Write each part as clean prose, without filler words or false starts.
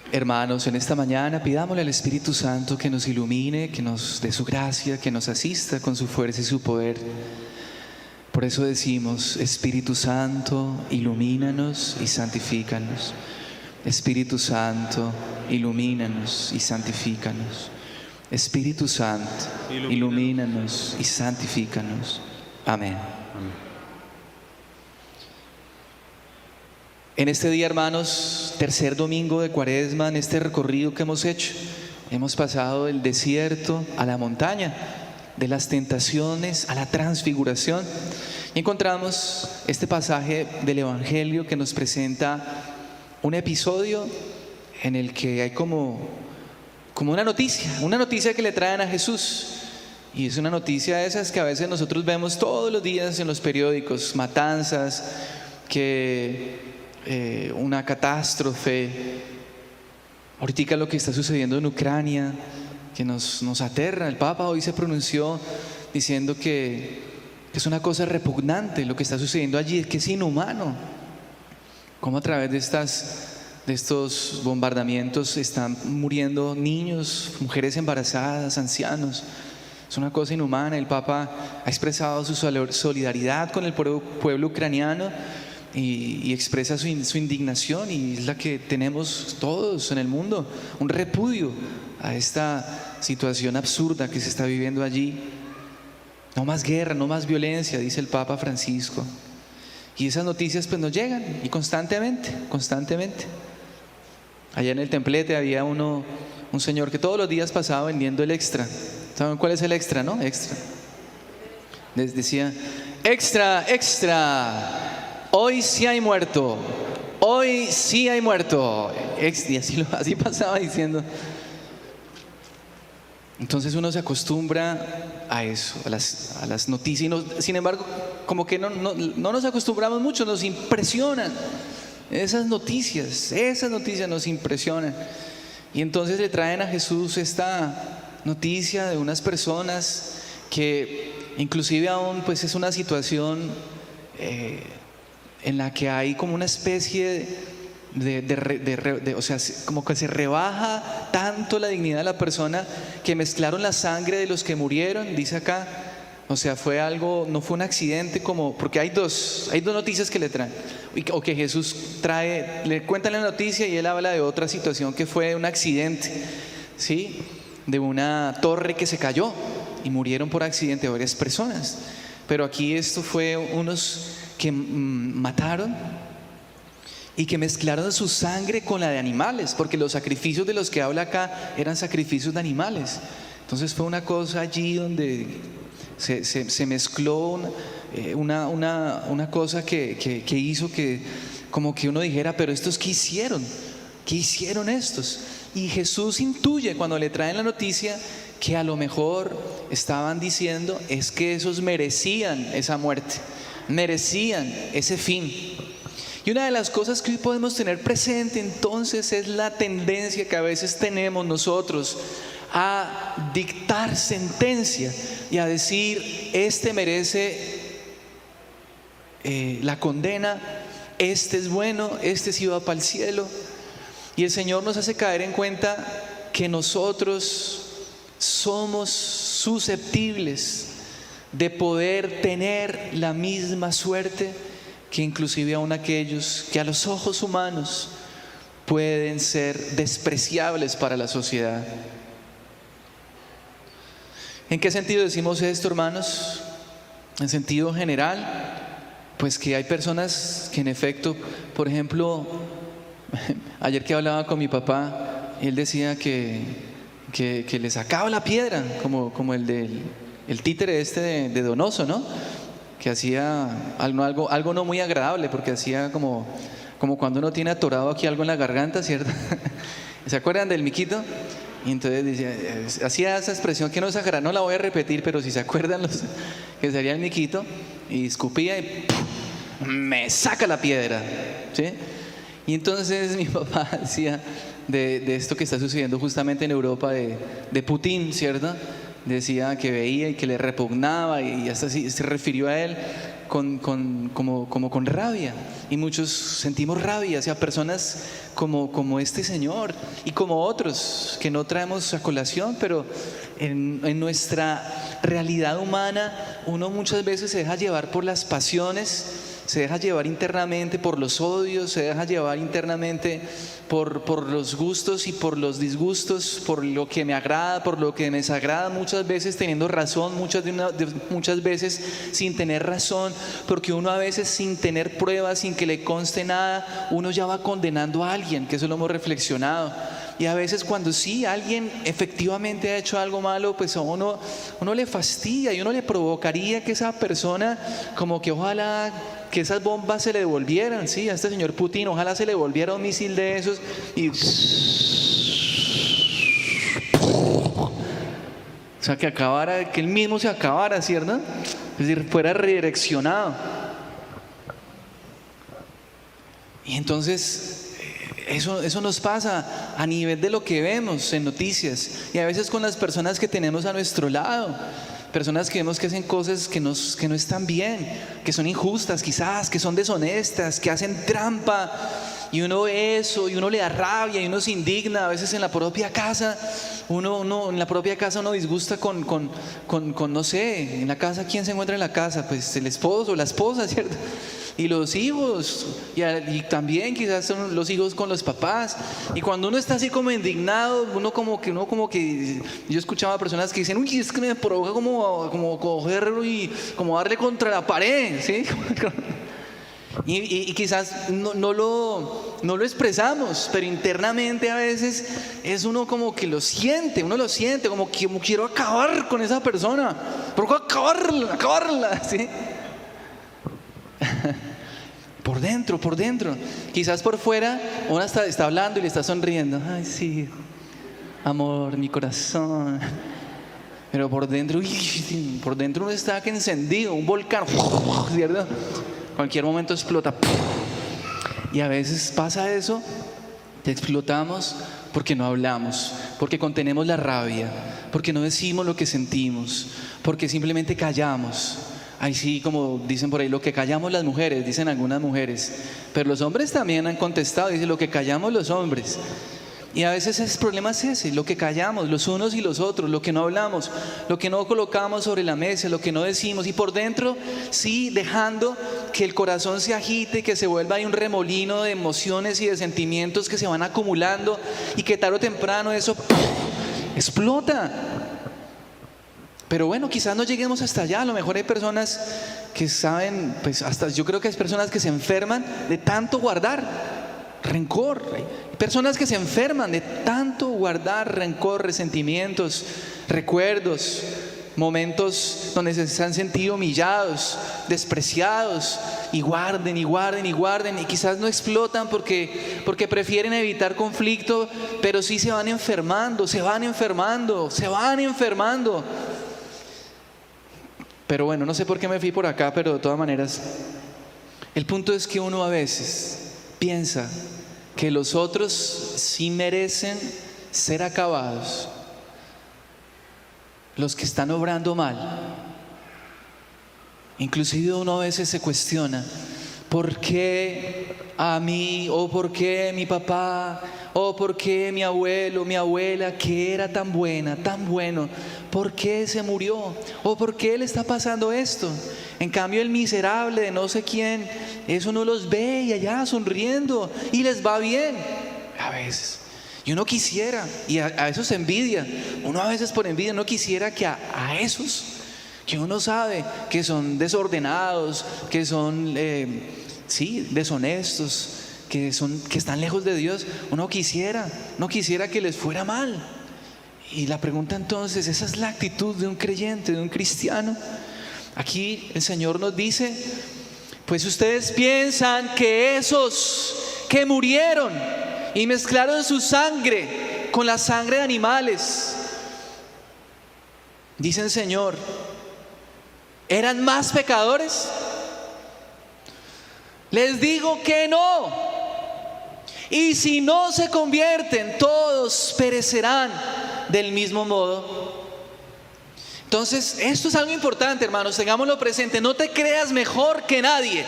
Hermanos, en esta mañana pidámosle al Espíritu Santo que nos ilumine, que nos dé su gracia, que nos asista con su fuerza y su poder. Por eso decimos: Espíritu Santo, ilumínanos y santifícanos. Espíritu Santo, ilumínanos y santifícanos. Espíritu Santo, ilumínanos y santifícanos. Amén. En este día, hermanos, tercer domingo de Cuaresma, en este recorrido que hemos hecho, hemos pasado del desierto a la montaña, de las tentaciones a la transfiguración, y encontramos este pasaje del Evangelio que nos presenta un episodio en el que hay como una noticia que le traen a Jesús. Y es una noticia de esas que a veces nosotros vemos todos los días en los periódicos: matanzas, una catástrofe. Ahorita lo que está sucediendo en Ucrania, que nos aterra. El Papa hoy se pronunció diciendo que es una cosa repugnante lo que está sucediendo allí, que es inhumano. Cómo a través de estos bombardamientos están muriendo niños, mujeres embarazadas, ancianos. Es una cosa inhumana. El Papa ha expresado su solidaridad con el pueblo ucraniano y expresa su indignación, y es la que tenemos todos en el mundo: un repudio a esta situación absurda que se está viviendo allí. No más guerra, no más violencia, dice el Papa Francisco. Y esas noticias pues nos llegan, y constantemente. Allá en el templete había un señor que todos los días pasaba vendiendo el extra. ¿Saben cuál es el extra, no? Extra. Les decía: extra, extra, hoy sí hay muerto, hoy sí hay muerto. Y así pasaba diciendo. Entonces uno se acostumbra a eso, a las noticias, y sin embargo, como que no nos acostumbramos mucho, nos impresionan esas noticias nos impresionan. Y entonces le traen a Jesús esta noticia de unas personas que inclusive aún pues es una situación en la que hay como una especie o sea, como que se rebaja tanto la dignidad de la persona, que mezclaron la sangre de los que murieron, dice acá. O sea, fue algo, no fue un accidente, porque hay dos noticias que le traen, o que Jesús trae, le cuentan la noticia y él habla de otra situación que fue un accidente, ¿sí? De una torre que se cayó y murieron por accidente varias personas. Pero aquí esto fue unos que mataron y que mezclaron su sangre con la de animales, porque los sacrificios de los que habla acá eran sacrificios de animales. Entonces fue una cosa allí donde se mezcló una cosa que hizo que como que uno dijera: pero estos ¿qué hicieron? ¿Qué hicieron estos? Y Jesús intuye cuando le traen la noticia que a lo mejor estaban diciendo es que esos merecían esa muerte, merecían ese fin. Y una de las cosas que hoy podemos tener presente entonces es la tendencia que a veces tenemos nosotros a dictar sentencia y a decir: este merece la condena, este es bueno, este sí va para el cielo. Y el Señor nos hace caer en cuenta que nosotros somos susceptibles de poder tener la misma suerte que inclusive aún aquellos que a los ojos humanos pueden ser despreciables para la sociedad. ¿En qué sentido decimos esto, hermanos? En sentido general, pues que hay personas que en efecto, por ejemplo, ayer que hablaba con mi papá, él decía que le sacaba la piedra, como el títere este de Donoso, ¿no? Que hacía algo no muy agradable, porque hacía como cuando uno tiene atorado aquí algo en la garganta, ¿cierto? ¿Se acuerdan del miquito? Y entonces decía, hacía esa expresión que no exagera, no la voy a repetir, pero si se acuerdan que sería el miquito, y escupía y ¡pum!, me saca la piedra, ¿sí? Y entonces mi papá decía de esto que está sucediendo justamente en Europa, de Putin, ¿cierto? Decía que veía y que le repugnaba, y hasta así se refirió a él como con rabia. Y muchos sentimos rabia hacia personas como este señor y como otros que no traemos a colación, pero en nuestra realidad humana uno muchas veces se deja llevar por las pasiones, se deja llevar internamente por los odios, se deja llevar internamente por los gustos y por los disgustos, por lo que me agrada, por lo que me desagrada, muchas veces teniendo razón, muchas veces sin tener razón, porque uno a veces sin tener pruebas, sin que le conste nada, uno ya va condenando a alguien, que eso lo hemos reflexionado. Y a veces cuando sí alguien efectivamente ha hecho algo malo, pues a uno le fastidia y uno le provocaría que esa persona, como que ojalá que esas bombas se le devolvieran, ¿sí? A este señor Putin ojalá se le volviera un misil de esos y... O sea, que acabara, que él mismo se acabara, ¿cierto? Es decir, fuera redireccionado. Y entonces... Eso nos pasa a nivel de lo que vemos en noticias y a veces con las personas que tenemos a nuestro lado, personas que vemos que hacen cosas que no están bien, que son injustas quizás, que son deshonestas, que hacen trampa, y uno ve eso y uno le da rabia y uno se indigna. A veces en la propia casa uno disgusta con no sé, en la casa, ¿quién se encuentra en la casa? Pues el esposo, la esposa, ¿cierto? Y los hijos, y también quizás son los hijos con los papás. Y cuando uno está así como indignado, uno como que yo escuchaba a personas que dicen, uy, es que me provoca como cogerlo y como darle contra la pared, ¿sí? Y quizás no lo expresamos, pero internamente a veces es uno como que uno lo siente, como que quiero acabar con esa persona, pero acabarla, ¿sí? Por dentro. Quizás por fuera uno está hablando y le está sonriendo. Ay, sí, amor, mi corazón. Pero por dentro uno está que encendido, un volcán, ¿cierto? Cualquier momento explota. Y a veces pasa eso, te explotamos porque no hablamos, porque contenemos la rabia, porque no decimos lo que sentimos, porque simplemente callamos. Ahí sí, como dicen por ahí, lo que callamos las mujeres, dicen algunas mujeres, pero los hombres también han contestado, dicen lo que callamos los hombres. Y a veces el problema es ese, lo que callamos los unos y los otros, lo que no hablamos, lo que no colocamos sobre la mesa, lo que no decimos, y por dentro sí dejando que el corazón se agite, que se vuelva ahí un remolino de emociones y de sentimientos que se van acumulando y que tarde o temprano eso explota. Pero bueno, quizás no lleguemos hasta allá. A lo mejor hay personas que saben, pues hasta yo creo que hay personas que se enferman de tanto guardar rencor. Hay personas que se enferman de tanto guardar rencor, resentimientos, recuerdos, momentos donde se han sentido humillados, despreciados, y guarden, y quizás no explotan porque prefieren evitar conflicto, pero sí se van enfermando. Pero bueno, no sé por qué me fui por acá, pero de todas maneras, el punto es que uno a veces piensa que los otros sí merecen ser acabados, los que están obrando mal. Inclusive uno a veces se cuestiona, ¿por qué a mí? ¿O por qué mi papá? ¿O por qué mi abuelo, mi abuela, que era tan buena, tan bueno? ¿Por qué se murió? ¿O por qué le está pasando esto? En cambio el miserable de no sé quién, eso uno los ve y allá sonriendo y les va bien. A veces. Y uno quisiera, y a esos envidia, uno a veces por envidia no quisiera que a esos, que uno sabe que son desordenados, que son deshonestos, que están lejos de Dios, no quisiera que les fuera mal. Y la pregunta entonces, ¿esa es la actitud de un creyente, de un cristiano? Aquí el Señor nos dice, pues ustedes piensan que esos que murieron y mezclaron su sangre con la sangre de animales, dice el Señor, ¿eran más pecadores? Les digo que no. Y si no se convierten, todos perecerán del mismo modo. Entonces, esto es algo importante, hermanos, tengámoslo presente. No te creas mejor que nadie.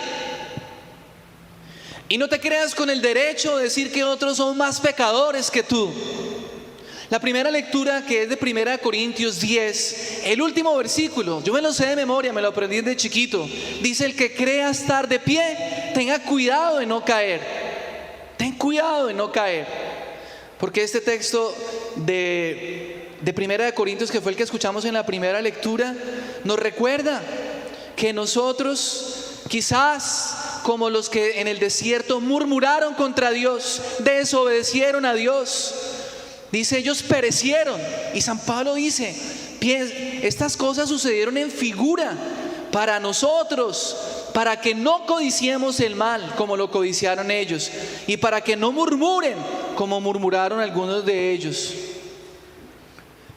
Y no te creas con el derecho de decir que otros son más pecadores que tú. La primera lectura, que es de 1 Corintios 10, el último versículo, yo me lo sé de memoria, me lo aprendí desde chiquito. Dice: el que crea estar de pie, tenga cuidado de no caer. Ten cuidado de no caer. Porque este texto de 1 Corintios, que fue el que escuchamos en la primera lectura, nos recuerda que nosotros, quizás como los que en el desierto murmuraron contra Dios, desobedecieron a Dios, dice, ellos perecieron. Y San Pablo dice: estas cosas sucedieron en figura para nosotros, para que no codiciemos el mal como lo codiciaron ellos, y para que no murmuren como murmuraron algunos de ellos.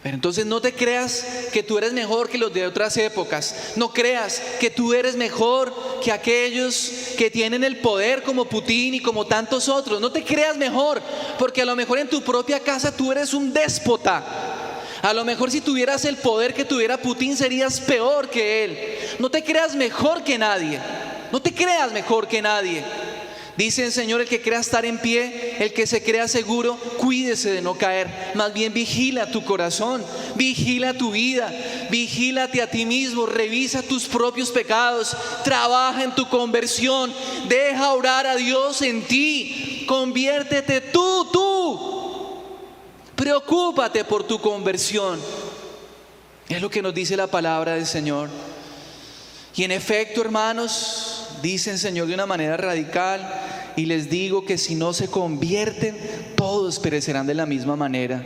Pero entonces no te creas que tú eres mejor que los de otras épocas. No creas que tú eres mejor que aquellos que tienen el poder como Putin y como tantos otros. No te creas mejor, porque a lo mejor en tu propia casa tú eres un déspota. A lo mejor si tuvieras el poder que tuviera Putin serías peor que él. No te creas mejor que nadie. No te creas mejor que nadie. Dice el Señor: el que crea estar en pie, el que se crea seguro, cuídese de no caer. Más bien vigila tu corazón, vigila tu vida, vigílate a ti mismo, revisa tus propios pecados, trabaja en tu conversión, deja orar a Dios en ti, conviértete tú. Preocúpate por tu conversión. Es lo que nos dice la palabra del Señor. Y en efecto, hermanos, dice el Señor de una manera radical: y les digo que si no se convierten, todos perecerán de la misma manera.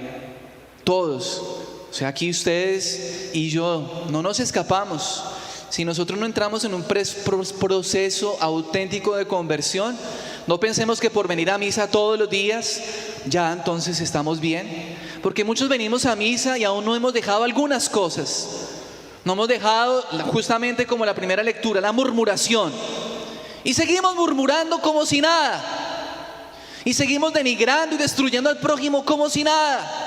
Todos. O sea, aquí ustedes y yo no nos escapamos. Si nosotros no entramos en un proceso auténtico de conversión, no pensemos que por venir a misa todos los días ya entonces estamos bien. Porque muchos venimos a misa y aún no hemos dejado algunas cosas. No hemos dejado, justamente como la primera lectura, la murmuración. Y seguimos murmurando como si nada. Y seguimos denigrando y destruyendo al prójimo como si nada.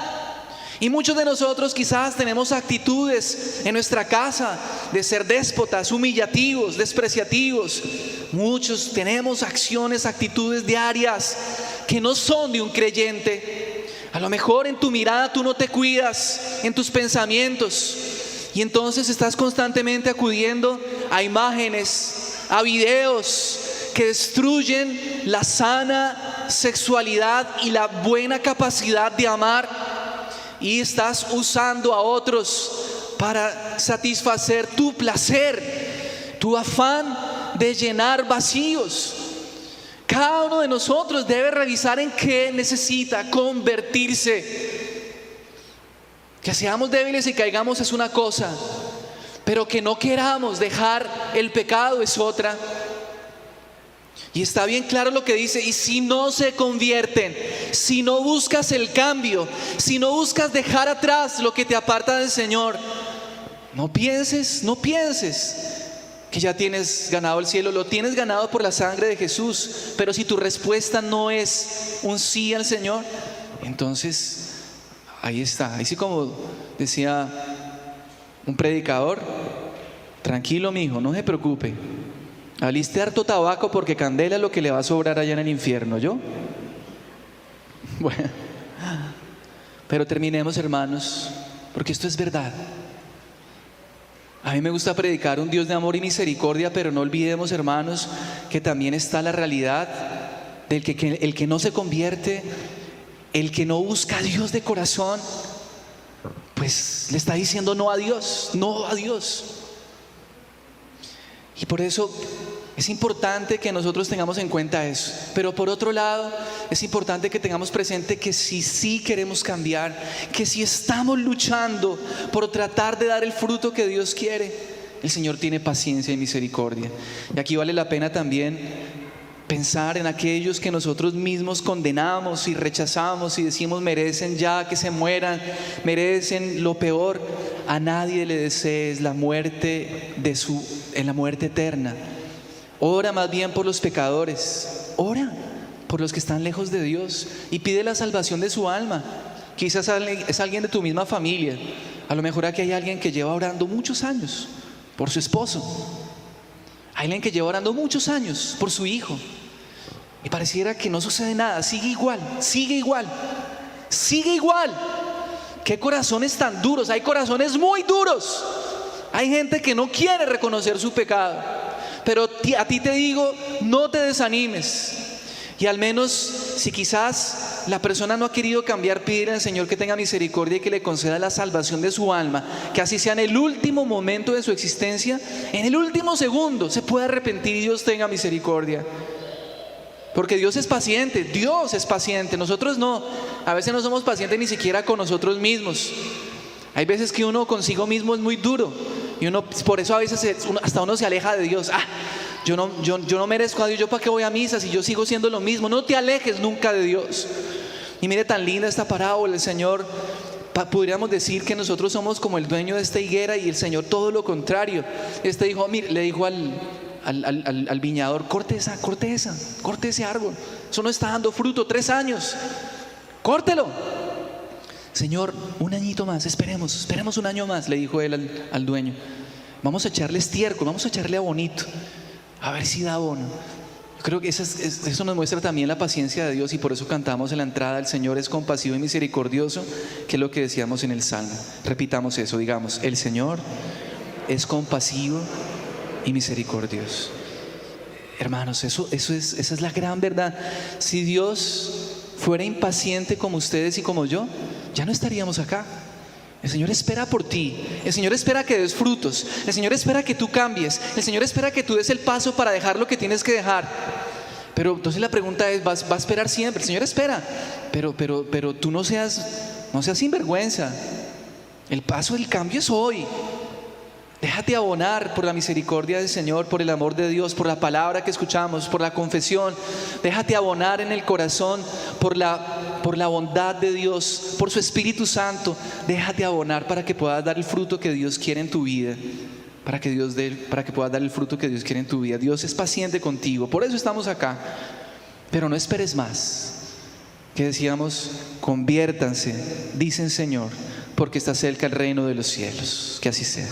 Y muchos de nosotros quizás tenemos actitudes en nuestra casa de ser déspotas, humillativos, despreciativos. Muchos tenemos acciones, actitudes diarias que no son de un creyente. A lo mejor en tu mirada tú no te cuidas, en tus pensamientos. Y entonces estás constantemente acudiendo a imágenes, a videos que destruyen la sana sexualidad y la buena capacidad de amar, y estás usando a otros para satisfacer tu placer, tu afán de llenar vacíos. Cada uno de nosotros debe revisar en qué necesita convertirse. Que seamos débiles y caigamos es una cosa, pero que no queramos dejar el pecado es otra. Y está bien claro lo que dice: y si no se convierten, si no buscas el cambio, si no buscas dejar atrás lo que te aparta del Señor, no pienses que ya tienes ganado el cielo. Lo tienes ganado por la sangre de Jesús, pero si tu respuesta no es un sí al Señor, entonces ahí está. Así como decía un predicador: tranquilo, mijo, no se preocupe, aliste harto tabaco porque candela es lo que le va a sobrar allá en el infierno. ¿Yo? Bueno, pero terminemos, hermanos, porque esto es verdad. A mí me gusta predicar un Dios de amor y misericordia, pero no olvidemos, hermanos, que también está la realidad del que el que no se convierte, el que no busca a Dios de corazón, pues le está diciendo no a Dios, no a Dios. Y por eso es importante que nosotros tengamos en cuenta eso. Pero por otro lado, es importante que tengamos presente que si sí queremos cambiar, que si estamos luchando por tratar de dar el fruto que Dios quiere, el Señor tiene paciencia y misericordia. Y aquí vale la pena también pensar en aquellos que nosotros mismos condenamos y rechazamos y decimos merecen ya que se mueran, merecen lo peor. A nadie le desees la muerte en la muerte eterna. Ora más bien por los pecadores, ora por los que están lejos de Dios y pide la salvación de su alma. Quizás es alguien de tu misma familia. A lo mejor aquí hay alguien que lleva orando muchos años por su esposo. Hay alguien que lleva orando muchos años por su hijo. y pareciera que no sucede nada, sigue igual, sigue igual, sigue igual. Qué corazones tan duros, hay corazones muy duros. Hay gente que no quiere reconocer su pecado, pero a ti te digo, no te desanimes. Y al menos si quizás la persona no ha querido cambiar, pídele al Señor que tenga misericordia y que le conceda la salvación de su alma, que así sea en el último momento de su existencia, en el último segundo se pueda arrepentir y Dios tenga misericordia. Porque Dios es paciente, Dios es paciente, nosotros no. A veces no somos pacientes ni siquiera con nosotros mismos. Hay veces que uno consigo mismo es muy duro y uno, por eso a veces hasta uno se aleja de Dios. Yo no merezco a Dios, ¿yo para qué voy a misa si yo sigo siendo lo mismo? No te alejes nunca de Dios. Y mire tan linda esta parábola. El Señor, podríamos decir que nosotros somos como el dueño de esta higuera y el Señor todo lo contrario. Le dijo al viñador: corte ese árbol, eso no está dando fruto, 3 años, córtelo. Señor, un añito más, esperemos un año más, le dijo él al dueño. Vamos a echarle estiércol, vamos a echarle abonito, a ver si da abono. Yo creo que eso nos muestra también la paciencia de Dios, y por eso cantamos en la entrada: el Señor es compasivo y misericordioso, que es lo que decíamos en el Salmo. Repitamos eso, digamos: el Señor es compasivo y misericordioso. Hermanos, esa es la gran verdad. Si Dios fuera impaciente como ustedes y como yo, ya no estaríamos acá. El Señor espera por ti, el Señor espera que des frutos, el Señor espera que tú cambies, el Señor espera que tú des el paso para dejar lo que tienes que dejar. Pero entonces la pregunta es: ¿va a esperar siempre? El Señor espera, pero tú no seas sinvergüenza. El paso del cambio es hoy. Déjate abonar por la misericordia del Señor, por el amor de Dios, por la palabra que escuchamos, por la confesión. Déjate abonar en el corazón por la bondad de Dios, por su Espíritu Santo. Déjate abonar para que puedas dar el fruto que Dios quiere en tu vida. Para que puedas dar el fruto que Dios quiere en tu vida. Dios es paciente contigo, por eso estamos acá. Pero no esperes más. Que decíamos: conviértanse, dice el Señor, porque está cerca el reino de los cielos. Que así sea.